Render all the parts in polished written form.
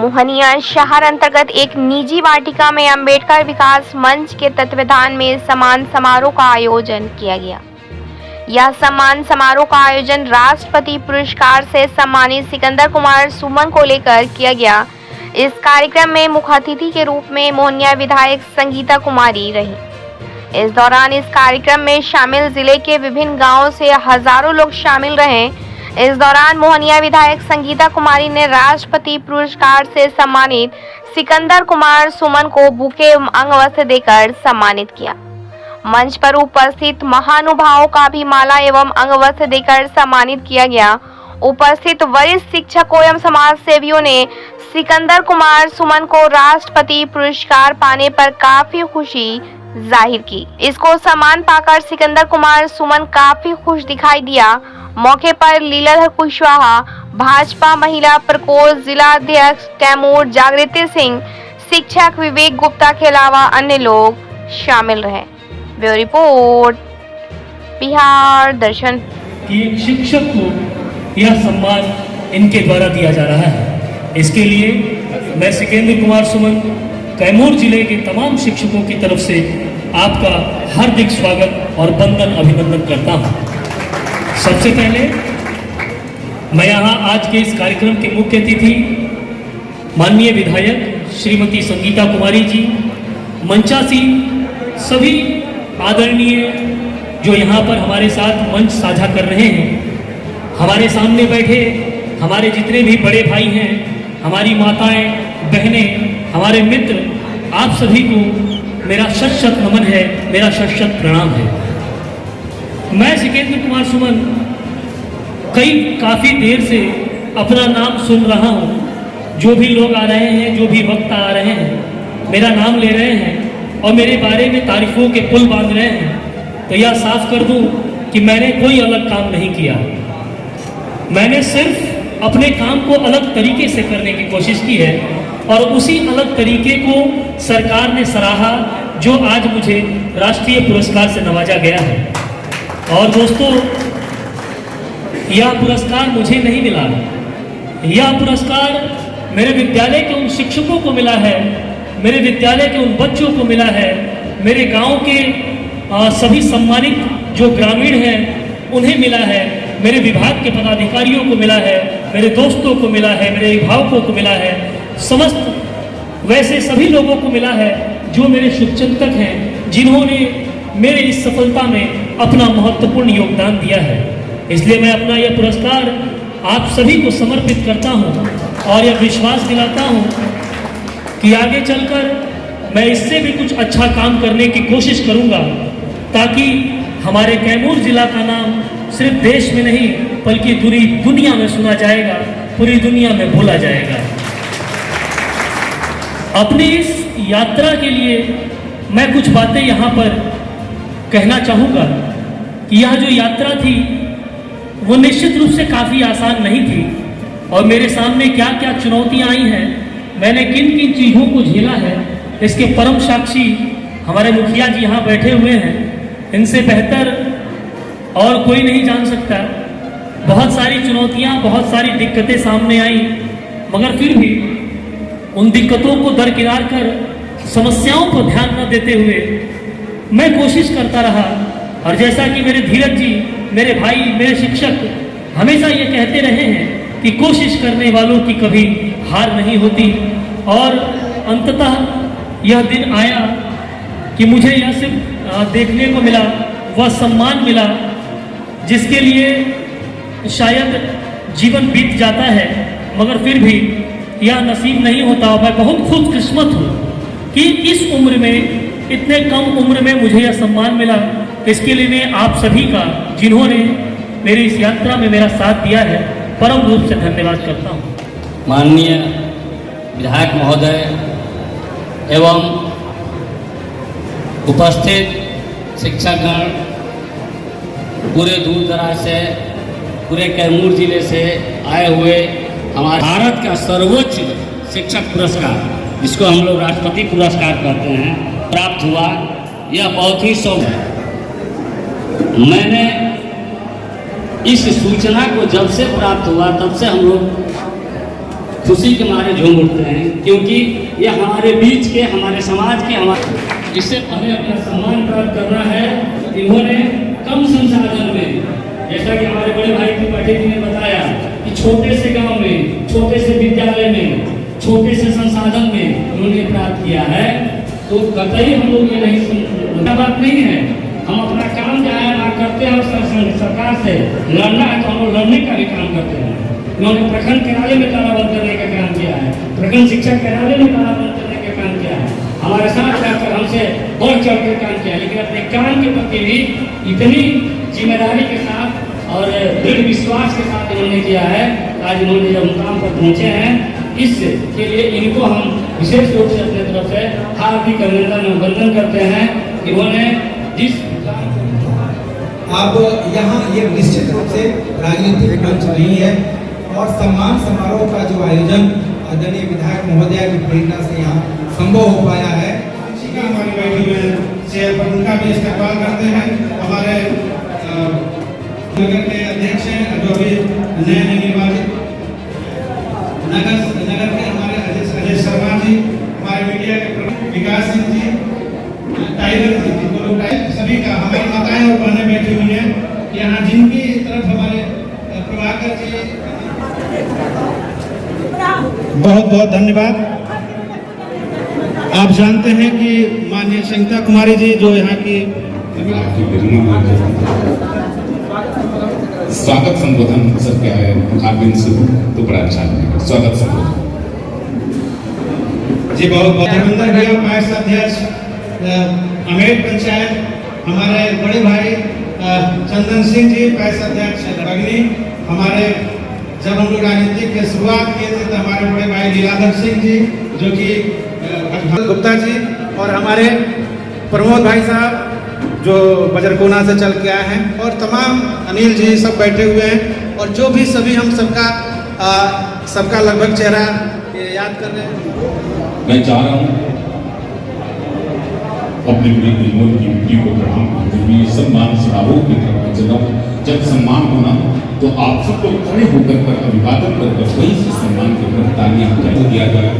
मोहनिया शहर अंतर्गत एक निजी वाटिका में अंबेडकर विकास मंच के तत्वावधान में सम्मान समारोह का आयोजन किया गया। यह सम्मान समारोह का आयोजन राष्ट्रपति पुरस्कार से सम्मानित सिकंदर कुमार सुमन को लेकर किया गया। इस कार्यक्रम में मुख्य अतिथि के रूप में मोहनिया विधायक संगीता कुमारी रही। इस दौरान इस कार्यक्रम में शामिल जिले के विभिन्न गांवों से हजारों लोग शामिल रहे। इस दौरान मोहनिया विधायक संगीता कुमारी ने राष्ट्रपति पुरस्कार से सम्मानित सिकंदर कुमार सुमन को बुके अंगवस्त्र देकर सम्मानित किया। मंच पर उपस्थित महानुभावों का भी माला एवं अंगवस्त्र देकर सम्मानित किया गया। उपस्थित वरिष्ठ शिक्षकों एवं समाज सेवियों ने सिकंदर कुमार सुमन को राष्ट्रपति पुरस्कार पाने पर काफी खुशी जाहिर की। इसको सम्मान पाकर सिकंदर कुमार सुमन काफी खुश दिखाई दिया। मौके पर लीलाधर कुशवाहा, भाजपा महिला प्रकोष्ठ जिला अध्यक्ष कैमूर जागृति सिंह, शिक्षक विवेक गुप्ता के अलावा अन्य लोग शामिल रहे। ब्यूरो रिपोर्ट, बिहार दर्शन। कि एक शिक्षक को यह सम्मान इनके द्वारा दिया जा रहा है, इसके लिए मैं सिकंदर कुमार सुमन कैमूर जिले के तमाम शिक्षकों की तरफ से आपका हार्दिक स्वागत और वंदन अभिनंदन करता हूँ। सबसे पहले मैं यहाँ आज के इस कार्यक्रम के मुख्य अतिथि माननीय विधायक श्रीमती संगीता कुमारी जी, मंचासीन सभी आदरणीय जो यहाँ पर हमारे साथ मंच साझा कर रहे हैं, हमारे सामने बैठे हमारे जितने भी बड़े भाई हैं, हमारी माताएं, बहनें, हमारे मित्र, आप सभी को मेरा शत शत नमन है, मेरा शत शत प्रणाम है। मैं सिकंदर कुमार सुमन काफ़ी देर से अपना नाम सुन रहा हूँ। जो भी लोग आ रहे हैं, जो भी वक्त आ रहे हैं, मेरा नाम ले रहे हैं और मेरे बारे में तारीफों के पुल बांध रहे हैं, तो यह साफ कर दूँ कि मैंने कोई अलग काम नहीं किया। मैंने सिर्फ अपने काम को अलग तरीके से करने की कोशिश की है और उसी अलग तरीके को सरकार ने सराहा, जो आज मुझे राष्ट्रीय पुरस्कार से नवाजा गया है। और दोस्तों, यह पुरस्कार मुझे नहीं मिला, यह पुरस्कार मेरे विद्यालय के उन शिक्षकों को मिला है, मेरे विद्यालय के उन बच्चों को मिला है, मेरे गांव के सभी सम्मानित जो ग्रामीण हैं उन्हें मिला है, मेरे विभाग के पदाधिकारियों को मिला है, मेरे दोस्तों को मिला है, मेरे अभिभावकों को मिला है, समस्त वैसे सभी लोगों को मिला है जो मेरे शुभचिंतक हैं, जिन्होंने मेरे इस सफलता में अपना महत्वपूर्ण योगदान दिया है। इसलिए मैं अपना यह पुरस्कार आप सभी को समर्पित करता हूं और यह विश्वास दिलाता हूं कि आगे चलकर मैं इससे भी कुछ अच्छा काम करने की कोशिश करूंगा, ताकि हमारे कैमूर जिला का नाम सिर्फ देश में नहीं बल्कि पूरी दुनिया में सुना जाएगा, पूरी दुनिया में बोला जाएगा। अपनी इस यात्रा के लिए मैं कुछ बातें यहाँ पर कहना चाहूँगा कि यह जो यात्रा थी वो निश्चित रूप से काफ़ी आसान नहीं थी और मेरे सामने क्या क्या चुनौतियाँ आई हैं, मैंने किन किन चीज़ों को झेला है, इसके परम साक्षी हमारे मुखिया जी यहाँ बैठे हुए हैं। इनसे बेहतर और कोई नहीं जान सकता। बहुत सारी चुनौतियाँ, बहुत सारी दिक्कतें सामने आई, मगर फिर भी उन दिक्कतों को दरकिनार कर, समस्याओं पर ध्यान न देते हुए मैं कोशिश करता रहा। और जैसा कि मेरे धीरज जी, मेरे भाई, मेरे शिक्षक हमेशा ये कहते रहे हैं कि कोशिश करने वालों की कभी हार नहीं होती। और अंततः यह दिन आया कि मुझे यह सिर्फ देखने को मिला, वह सम्मान मिला जिसके लिए शायद जीवन बीत जाता है, मगर फिर भी यह नसीब नहीं होता। मैं बहुत खुशकिस्मत हूँ कि इस उम्र में, इतने कम उम्र में मुझे यह सम्मान मिला। इसके लिए मैं आप सभी का, जिन्होंने मेरी इस यात्रा में मेरा साथ दिया है, परम रूप से धन्यवाद करता हूँ। माननीय विधायक महोदय एवं उपस्थित शिक्षकगण, पूरे दूर दराज से, पूरे कैमूर जिले से आए हुए हमारे भारत का सर्वोच्च शिक्षक पुरस्कार, जिसको हम लोग राष्ट्रपति पुरस्कार कहते हैं, प्राप्त हुआ, यह बहुत ही सौभाग्य है। मैंने इस सूचना को जब से प्राप्त हुआ तब से हम लोग खुशी के मारे झूम उठते हैं, क्योंकि ये हमारे बीच के, हमारे समाज के, हमारे इससे हमें अपना सम्मान प्राप्त करना है। इन्होंने कम संसाधन में, जैसा कि हमारे बड़े भाई त्रिपाठी जी ने बताया कि छोटे से गांव में, छोटे से विद्यालय में, छोटे से संसाधन में उन्होंने प्राप्त किया है, तो कतई हम लोग ये नहीं सुनना बात नहीं है। हम अपना काम जो है ना करते हैं, और सरकार से लड़ना है तो हम लोग लड़ने का भी काम करते हैं। उन्होंने प्रखंड कार्यालय में तालाबंद करने का काम किया है, प्रखंड शिक्षा कार्यालय में तालाबंद करने का काम किया है, हमारे साथ रहकर हमसे बढ़ चढ़ कर काम किया, लेकिन अपने काम के प्रति भी इतनी जिम्मेदारी के साथ और दृढ़ विश्वास के साथ इन्होंने किया है। आज इन्होंने जब मुकाम पर पहुँचे हैं, इसके लिए इनको हम विशेष रूप से अपने तरफ से हार्दिक अभिनंदन वंदन करते हैं। इन्होंने जिस अब यहाँ ये निश्चित रूप से राजनीतिक मंच नहीं है, और सम्मान समारोह का जो आयोजन आदरणीय विधायक महोदय की प्रेरणा से यहाँ संभव हो पाया है। हमारी बैठक में चेयर पर उनका भी इस्तेमाल करते हैं। हमारे नगर के अध्यक्ष हैं, जो अभी नए निर्वाचित नगर के हमारे अध्यक्ष अजय शर्मा जी, हमारे मीडिया के प्रमुख विकास सिंह जी, टाइगर जी, जिनको लोग सभी का, हमारी माताएं और बहनें बैठी हुई हैं यहाँ, जिनकी तरफ हमारे प्रभाकर जी बहुत बहुत धन्यवाद। आप जानते हैं कि माननीय संगीता कुमारी जी जो यहाँ की स्वागत संबोधन सर क्या है, मुखारबिन से तो बड़ा अच्छा लगेगा। स्वागत संबोधन जी बहुत बहुत धर्मेंद्र भैया, पायस अध्यक्ष अमेठ पंचायत, हमारे बड़े भाई चंदन सिंह जी, पायस अध्यक्ष बगनी, हमारे जब हम लोग राजनीतिक की शुरुआत किए थे तो हमारे बड़े भाई लीलाधर सिंह जी, जो कि गुप्ता जी, और हमारे प्रमोद भाई साहब जो बजरकोना से चल के आए हैं, और तमाम अनिल जी सब बैठे हुए हैं, और जो भी सभी हम सबका लगभग चेहरा याद कर रहे हैं। मैं चाह रहा हूँ अपनी पूरी निर्मोल की बेटी को प्रणाम करते हुए सम्मान समारोह की तरफ चला। जब सम्मान होना तो आप सब लोग खड़े होकर कर अभिवादन कर वही से सम्मान के ऊपर तालियां दिया जाए।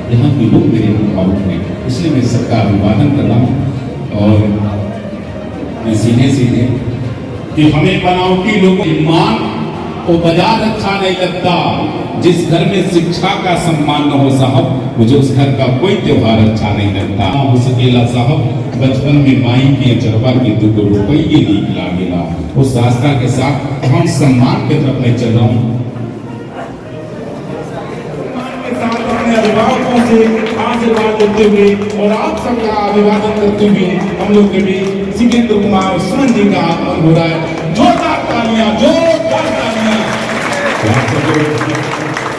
यहाँ के लोग मेरे मुखामुख हैं, इसलिए मैं सबका अभिवादन कर रहा हूँ। और मैं सीधे सीधे कि हमें बनावटी लोगों के मान को बाजार अच्छा नहीं लगता। जिस घर में शिक्षा का सम्मान न हो साहब, मुझे उस घर का कोई त्योहार अच्छा नहीं लगता। हो सकेला साहब बचपन में माई के अचरवा के 2 रुपये निकला गेला, उस रास्ता के साथ हम सम्मान के तरफ में चल रहा हूँ। अभिभावकों से आशीर्वाद लेते हुए और आप सबका अभिवादन करते हुए हम लोग के भी सिकेंद्र कुमार सुमन जी का आगमन हो रहा है। जोरदार तालियां, जोरदार तालियां।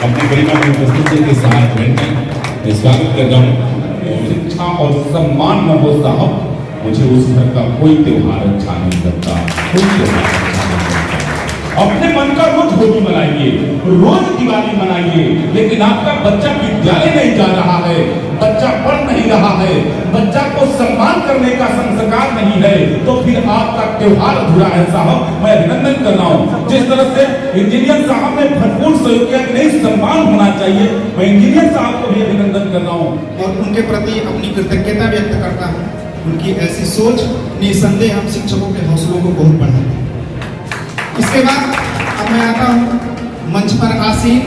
अपनी गरिमा की उपस्थिति के साथ मैं स्वागत कर रहा हूँ। शिक्षा और सम्मान न हो साहब, मुझे उस घर का कोई त्योहार अच्छा नहीं लगता, कोई त्योहार अच्छा नहीं लगता। अपने मन का रोज होली मनाइए, रोज दिवाली मनाइए, लेकिन आपका बच्चा विद्यालय नहीं जा रहा है, बच्चा पढ़ नहीं रहा है, बच्चा को सम्मान करने का संस्कार नहीं है, तो फिर आपका त्योहार अधूरा है साहब। मैं अभिनंदन कर रहा हूँ जिस तरह से इंजीनियर साहब ने भरपूर सहयोग किया कि नहीं सम्मान होना चाहिए, मैं इंजीनियर साहब को भी अभिनंदन कर रहा हूँ और उनके प्रति अपनी कृतज्ञता व्यक्त करता हूँ। उनकी ऐसी सोच निसंदेह हम शिक्षकों के हौसलों को बहुत बढ़ाती है। इसके बाद अब मैं आता हूँ मंच पर आसीन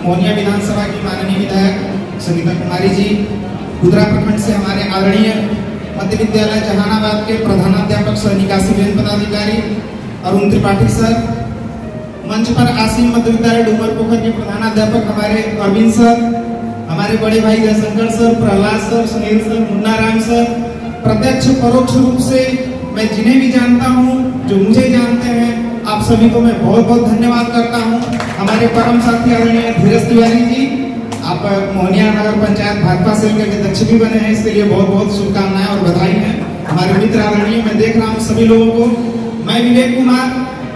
मोहनिया विधानसभा की माननीय विधायक संगीता कुमारी जी, गुजरा प्रखंड से हमारे आदरणीय मध्य विद्यालय जहानाबाद के प्रधानाध्यापक सह निकासी बेन पदाधिकारी अरुण त्रिपाठी सर, मंच पर आसीन मध्य विद्यालय डूमर पोखर के प्रधानाध्यापक हमारे अरविंद सर, हमारे बड़े भाई Jaishankar sir, Prahlad sir, Sunil sir, Munna Ram sir, प्रत्यक्ष परोक्ष रूप से मैं जिन्हें भी जानता हूँ, जो मुझे जानते हैं, आप सभी को मैं बहुत बहुत धन्यवाद करता हूँ। हमारे परम साथी आदरणीय धीरज तिवारी जी, आप मोहनिया नगर पंचायत भाजपा सेल के अध्यक्ष भी बने हैं, इसके लिए बहुत बहुत शुभकामनाएं और बधाई है। हमारे मित्र आदरणीय, मैं देख रहा हूँ सभी लोगों को। मैं विवेक कुमार,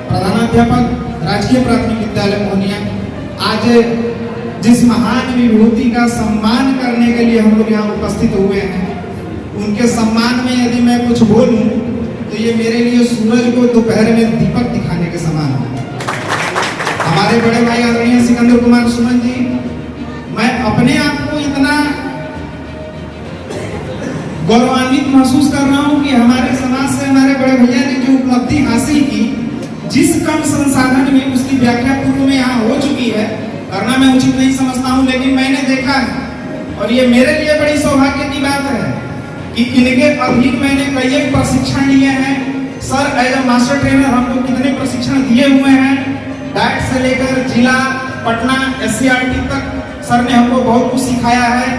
प्रधानाध्यापक राजकीय प्राथमिक विद्यालय मोहनिया, आज जिस महान विभूति का सम्मान करने के लिए हम लोग यहाँ उपस्थित हुए हैं, उनके सम्मान में यदि मैं कुछ बोलूं तो ये मेरे लिए सूरज को दोपहर में दीपक दिखाने के समान है। हमारे हमारे बड़े भाई आदरणीय सिकंदर कुमार सुमन जी, मैं अपने आप को इतना गौरवान्वित महसूस कर रहा हूं कि हमारे समाज से हमारे बड़े भैया ने जो उपलब्धि हासिल की, जिस कम संसाधन में उसकी व्याख्या पूर्व में यहाँ हो चुकी है, करना मैं उचित नहीं समझता हूं, लेकिन मैंने देखा है और ये मेरे लिए बड़ी सौभाग्य की बात है कि इनके अधीन मैंने कई एक प्रशिक्षण लिए हैं। Sir as a master trainer हमको कितने प्रशिक्षण दिए हुए हैं, डाइट से लेकर जिला पटना SCRT तक सर ने हमको बहुत कुछ सिखाया है।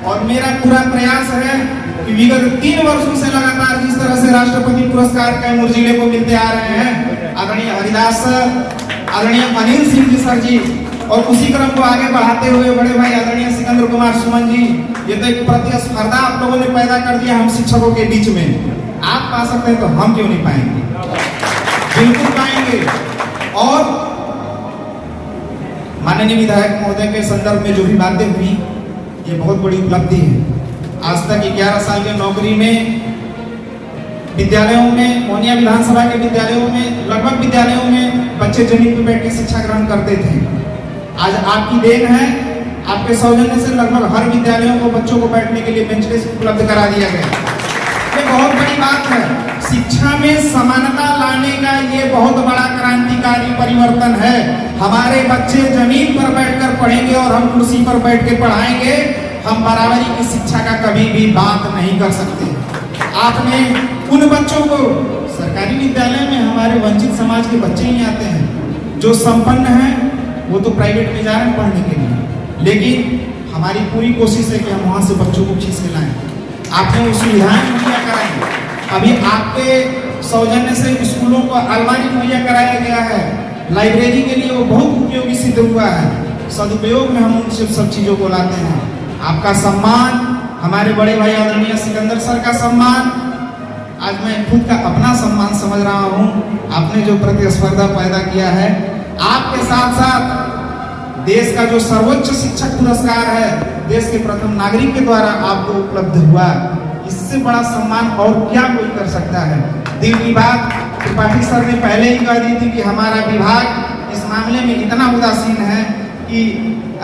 और मेरा पूरा प्रयास है कि विगत 3 वर्षों से लगातार जिस तरह से राष्ट्रपति पुरस्कार कैमूर जिले को मिलते आ रहे हैं, आदरणीय हरिदास सर, आदरणीय अनिल सिंह जी सर जी, और उसी क्रम को आगे बढ़ाते हुए बड़े भाई आदरणीय सिकंदर कुमार सुमन जी, ये तो एक प्रतिस्पर्धा आप लोगों ने पैदा कर दिया हम शिक्षकों के बीच में। आप पा सकते हैं तो हम क्यों नहीं पाएंगे? बिल्कुल पाएंगे। और माननीय विधायक महोदय के संदर्भ में जो भी बातें हुई, ये बहुत बड़ी उपलब्धि है। आज तक 11 साल की नौकरी में विद्यालयों में, मोहनिया विधानसभा के विद्यालयों में, लगभग विद्यालयों में बच्चे जमीन पर बैठ के शिक्षा ग्रहण करते थे। आज आपकी देन है, आपके सौजन्य से लगभग हर विद्यालयों को बच्चों को बैठने के लिए बेंच डेस्क उपलब्ध करा दिया गया। ये बहुत बड़ी बात है। शिक्षा में समानता लाने का ये बहुत बड़ा क्रांतिकारी परिवर्तन है। हमारे बच्चे जमीन पर बैठकर पढ़ेंगे और हम कुर्सी पर बैठ के पढ़ाएंगे। हम बराबरी की शिक्षा का कभी भी बात नहीं कर सकते। आपने उन बच्चों को, सरकारी विद्यालय में हमारे वंचित समाज के बच्चे ही आते हैं, जो संपन्न हैं वो तो प्राइवेट में जा रहे हैं पढ़ने के लिए, लेकिन हमारी पूरी कोशिश है कि हम वहाँ से बच्चों को खींच के लाएं। आपने वो सुविधाएं मुहैया कराई। अभी आपके सौजन्य से स्कूलों को अलमारी मुहैया कराया गया है, लाइब्रेरी के लिए वो बहुत उपयोगी सिद्ध हुआ है। सदुपयोग में हम उन सब चीज़ों को लाते हैं। आपका सम्मान, हमारे बड़े भाई आदरणीय सिकंदर सर का सम्मान, आज मैं खुद का अपना सम्मान समझ रहा हूँ। आपने जो प्रतिस्पर्धा पैदा किया है, आपके साथ साथ देश का जो सर्वोच्च शिक्षक पुरस्कार है, देश के प्रथम नागरिक के द्वारा आपको उपलब्ध हुआ, इससे बड़ा सम्मान और क्या कोई कर सकता है? दिल की बात त्रिपाठी सर ने पहले ही कह दी थी कि हमारा विभाग इस मामले में इतना उदासीन है कि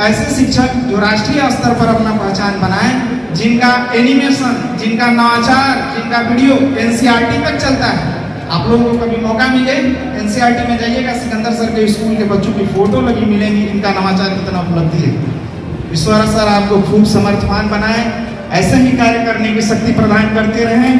ऐसे शिक्षक जो राष्ट्रीय स्तर पर अपना पहचान बनाए, जिनका एनिमेशन, जिनका नवाचार, जिनका वीडियो NCERT तक चलता है। आप लोगों को कभी मौका मिले NCERT में जाइएगा, सिकंदर सर के स्कूल के बच्चों की फोटो लगी मिलेंगी। इनका नवाचार कितना उपलब्धि है। ईश्वर सर आपको खूब समर्थवान बनाए, ऐसे ही कार्य करने की शक्ति प्रदान करते रहें।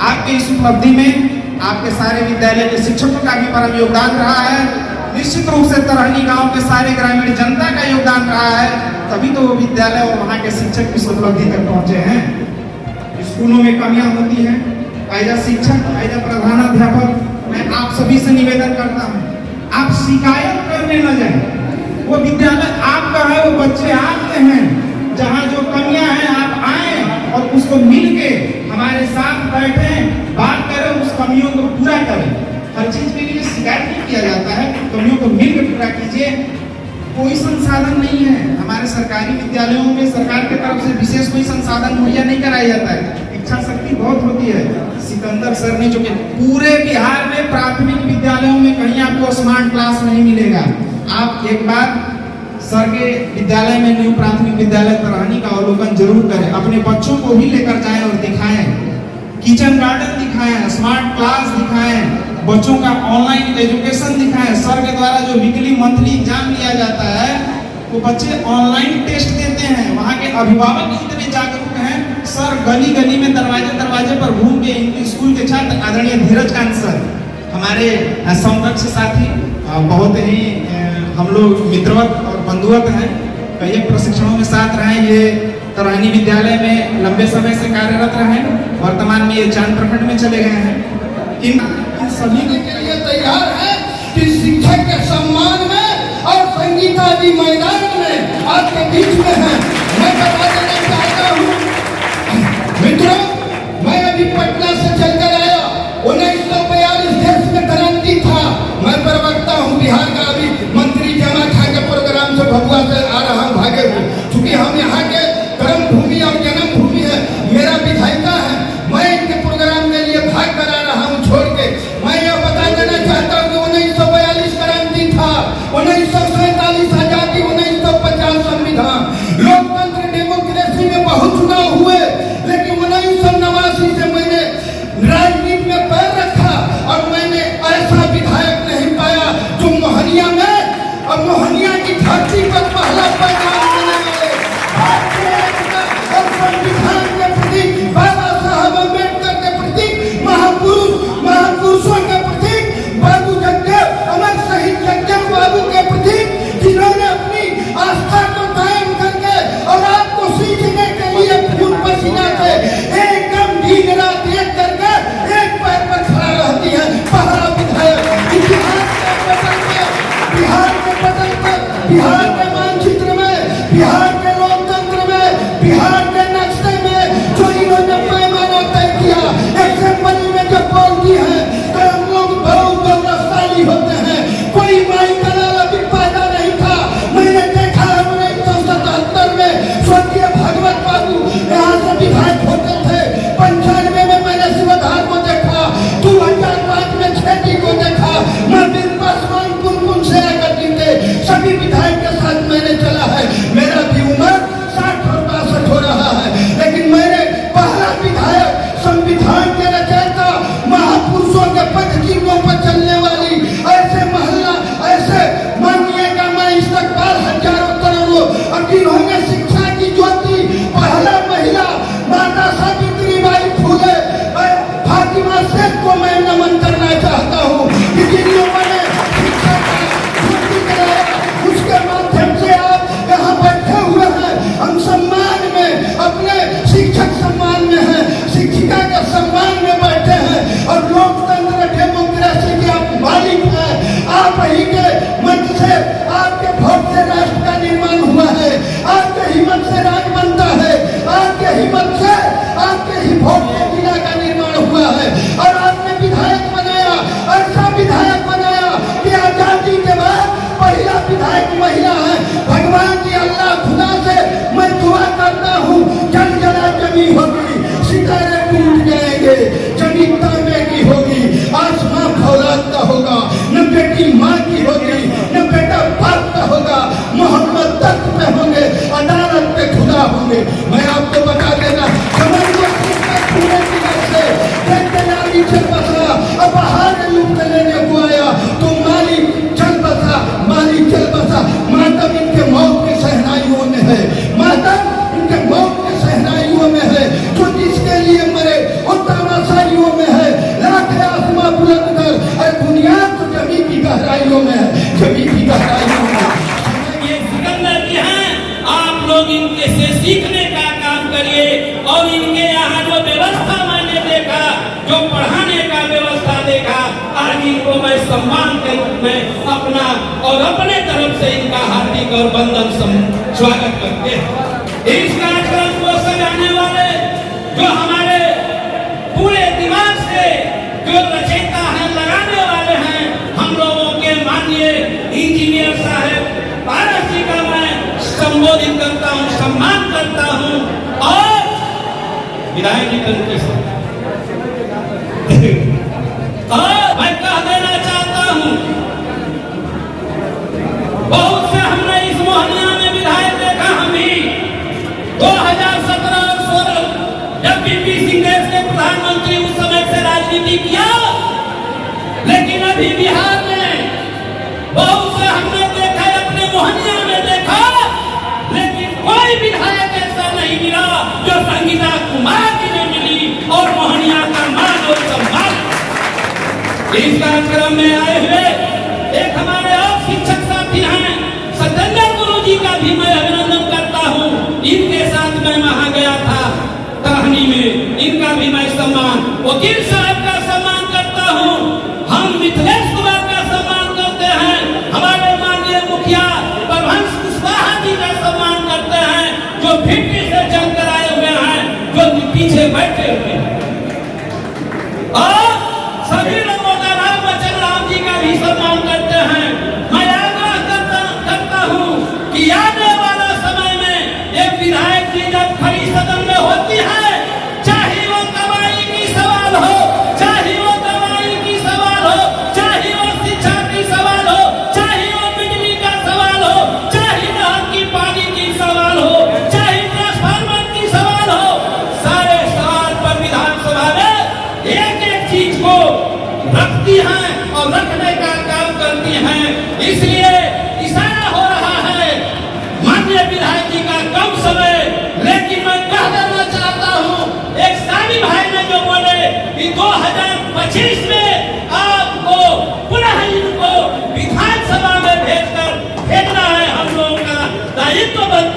आपके इस उपलब्धि में आपके सारे विद्यालय के शिक्षकों का भी परम योगदान रहा है। निश्चित रूप से तरहनी गांव के सारे ग्रामीण जनता का योगदान रहा है, तभी तो वो विद्यालय और वहाँ के शिक्षक इस उपलब्धि तक पहुँचे हैं। स्कूलों में कमियां होती हैं, एज अ शिक्षक, एज अ प्रधानाध्यापक मैं आप सभी से निवेदन करता हूँ, आप शिकायत करने न जाए। वो विद्यालय आपका है, वो बच्चे आपके हैं। जहाँ जो कमियां हैं आप आए और उसको मिलके हमारे साथ बैठे, बात करें, उस कमियों को पूरा करें। हर चीज के लिए शिकायत नहीं किया जाता है, कमियों को मिलकर पूरा कीजिए। कोई संसाधन नहीं है हमारे सरकारी विद्यालयों में, सरकार की तरफ से विशेष कोई संसाधन मुहैया नहीं कराया जाता है। इच्छा शक्ति बहुत होती है। सिकंदर सर ने जो कि पूरे बिहार में प्राथमिक विद्यालयों में कहीं आपको स्मार्ट क्लास नहीं मिलेगा। आप एक बार सर के विद्यालय में, न्यू प्राथमिक विद्यालय तरहनी का अवलोकन जरूर करें। अपने बच्चों को भी लेकर जाएं और दिखाएं, किचन गार्डन दिखाएं, स्मार्ट क्लास दिखाएं, बच्चों का ऑनलाइन एजुकेशन दिखाएं। सर के द्वारा जो वीकली मंथली एग्जाम लिया जाता है, वो बच्चे ऑनलाइन टेस्ट देते हैं। वहाँ के अभिभावक इतने जागरूक हैं। सर गली गली में, दरवाजे दरवाजे पर घूम के इनके स्कूल के छात्र, आदरणीय धीरज कांत सर हमारे समकक्ष साथी, बहुत ही हम लोग मित्रवत और बंधुवत हैं। कई प्रशिक्षणों में साथ रहे। ये तरहनी विद्यालय में लंबे समय से कार्यरत रहे, वर्तमान में ये चांद प्रखंड में चले गए हैं। इन सभी के लिए तैयार है कि शिक्षक के सम्मान में और संगीता जी मैदान में आपके बीच में है। मैं बता देना चाहता हूँ मित्रों, मैं अभी पटना से चलकर आया। 1942 देश में क्रांति था। मैं प्रवक्ता हूँ बिहार का, अभी मंत्री जमा खा के प्रोग्राम से भगवा से आ रहा हूँ भागे हुए, क्योंकि हम यहाँ के कर्म भूमि और जन्म भूमि है। मेरा विधायिका है, मैं इनके प्रोग्राम के लिए भाग कर आ रहा हूँ छोड़ के। मैं यह बता देना चाहता हूँ कि 1942 क्रांति था, 1947 बिहार के लोकतंत्र में, बिहार के नक्शे में जो इन्होंने पैमाना तय किया, असेंबली में जब बोलती है तो हम लोग बहुत गौरवशाली होते हैं। कोई माई का लाल अभी पैदा नहीं था। मैंने देखा है 1977 में स्वर्गीय भगवत बाबू यहाँ से विधायक होते थे। 95 में मैंने शिवधार को देखा, 2005 में छेदी को देखा, मैं बिन पासवान कुन से आकर जीते सभी विधायक के साथ मैंने चला है। मेरा भी उम्र 60 और 62 हो रहा है, लेकिन मैंने पहला विधायक संविधान के रचयिता महापुरुषों के पद चिन्हों पर चलने वाली ऐसे महिला, ऐसे माननीय मैं इस्तकबाल हजारों करोड़ों और जिन्होंने शिक्षा की ज्योति, पहला महिला माता सावित्रीबाई फूले फातिमा शेख को मैं नमन करना चाहता हूँ कि जिन लोगों ने शिक्षा का ज्योति जलाया, उसके माध्यम से आप यहाँ बैठे हुए हैं। हम सम्मान में, अपने शिक्षक सम्मान में हैं, शिक्षिका के सम्मान में बैठे हैं और लोकतंत्र डेमोक्रेसी के आप मालिक हैं। आप ही के मत से, आपके वोट से राष्ट्र का निर्माण हुआ है, आपके हिम्मत से राज बनता है, आपके हिम्मत से, आपके ही वोट से जिला का निर्माण हुआ है और आपने विधायक बनाया, ऐसा विधायक बनाया कि आजादी के बाद पहला विधायक महिला है। भगवान की अल्लाह खुदा से मैं दुआ करता हूँ, जल जला जमी होगी, सितारे टूट जाएंगे, जमीन तांबे की होगी, आसमां फौलाद का होगा, न बेटी माँ की होगी, न बेटा बाप का होगा, मोहम्मद तख्त पे होंगे, अदालत पे खुदा होंगे। मैं आपको बता देना, समझिए पूरे दिनों से नाली चल बसा, अब बाहर लुप्त लेने को आया तो माली चल बसा, माली चल बसा। मातम इनके मौत के सहनाइयों में है, मातम इनके मौत के सहनाइयों में है, जो जिसके लिए मरे उन तमाशाइयों में है। लाख आसमां बुलंद कर, अरे बुनियाद तो जमीन की गहराइयों में है, जमीन की गहराइयों में। ये सिकंदर जी हैं, आप लोग इनके से सीखने का काम करिए और इनके यहाँ जो व्यवस्था मैंने देखा, जो पढ़ाने का व्यवस्था देखा, आज इनको मैं सम्मान के रूप में अपना और अपने तरफ से इनका हार्दिक और बंधन स्वागत करते हैं। इस कार्यक्रम को सजाने वाले जो हमारे पूरे दिमाग से जो रचयिता हैं, लगाने वाले हैं, हम लोगों के माननीय इंजीनियर साहब पारस जी का मैं संबोधित करता हूँ, सम्मान करता हूँ और विधायक जी तनकी से और मैं कह देना चाहता हूँ, बहुत से हमने इस मोहनिया में विधायक देखा। हम ही 2017 और 16 जब बीपी सिंह देश के प्रधानमंत्री उस समय से राजनीति किया, लेकिन अभी बिहार में बहुत से हमने देखा, अपने मोहनिया में देखा, लेकिन कोई विधायक ऐसा नहीं मिला जो संगीता कुमार जी ने मिली और मोहनिया का मान और सम्मान। इस कार्यक्रम में आए हुए एक हमारे और शिक्षक साथी हैं, सत्येंद्र गुरु जी का भी मैं अभिनंदन करता हूँ। इनके साथ मैं वहां गया था कहानी में, इनका भी मैं सम्मान, वकील साहब का सम्मान करता हूँ। हम मिथिलेश कुमार का सम्मान करते हैं, हमारे माननीय मुखिया प्रभंश कुशवाहा जी का सम्मान करते हैं, जो भिट्टी से जंग कराए हुए हैं, जो पीछे बैठे हुए हैं, और सभी लोगों का राम बचन राम जी का भी सम्मान करते हैं। मैं आग्रह करता हूँ कि आने वाला समय में एक विधायक जी जब खड़ी सदन में होती है, चाहे वो दवाई की सवाल हो, चाहे वो दवाई की सवाल हो, चाहे वो शिक्षा की सवाल हो, चाहे वो बिजली का सवाल हो, चाहे नहर की पानी की सवाल हो, चाहे ट्रांसफार्मर की सवाल हो, सारे सवाल पर विधानसभा में एक एक चीज को रखती हैं और रखने का काम करती हैं। इसलिए इशारा हो रहा है माननीय विधायक जी का कम समय, लेकिन मैं कह देना चाहता हूँ, एक सामी भाई ने जो बोले कि 2025 में आपको पुनः इनको विधानसभा में भेजना है, हम लोगों का दायित्व बनता